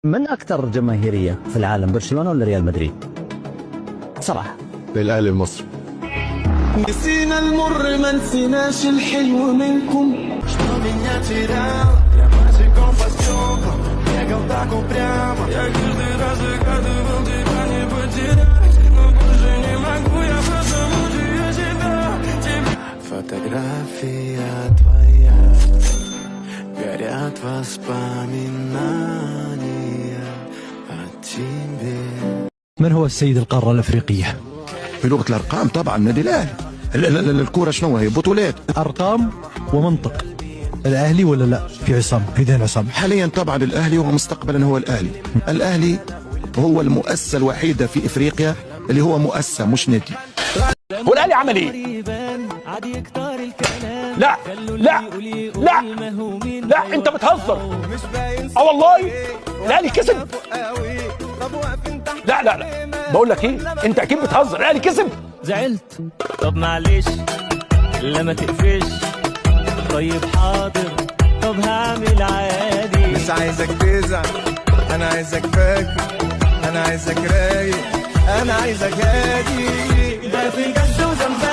من أكثر جماهيرية في العالم، برشلونة ولا ريال مدريد؟ صراحة. للأهلي المصري. نسينا المر ما نسيناش الحلو منكم. Фотография твоя, горят воспоминания о тебе. من هو السيد القارة الأفريقية؟ بلغة الأرقام طبعا النادي الأهلي. الكورة شنو هي؟ بطولات. أرقام ومنطق. الأهلي ولا لا؟ في عصام، في ذهن عصام. حاليا طبعا الأهلي، ومستقبلا هو الأهلي. الأهلي هو المؤسسة الوحيدة في إفريقيا اللي هو مؤسسة مش نادي. هو الأهلي عمل ايه؟ لا لا لا لا، انت بتهزر. والله الاهلي كسب. لا لا لا، بقول لك ايه، انت اكيد بتهزر. الاهلي كسب. زعلت؟ طب معلش، لا ما تقفش. طيب حاضر، طب هعمل عادي. مش عايزك تزعل، انا عايزك فاكر، انا عايزك رايق، انا عايزك هادي. ده في جد وزمزم.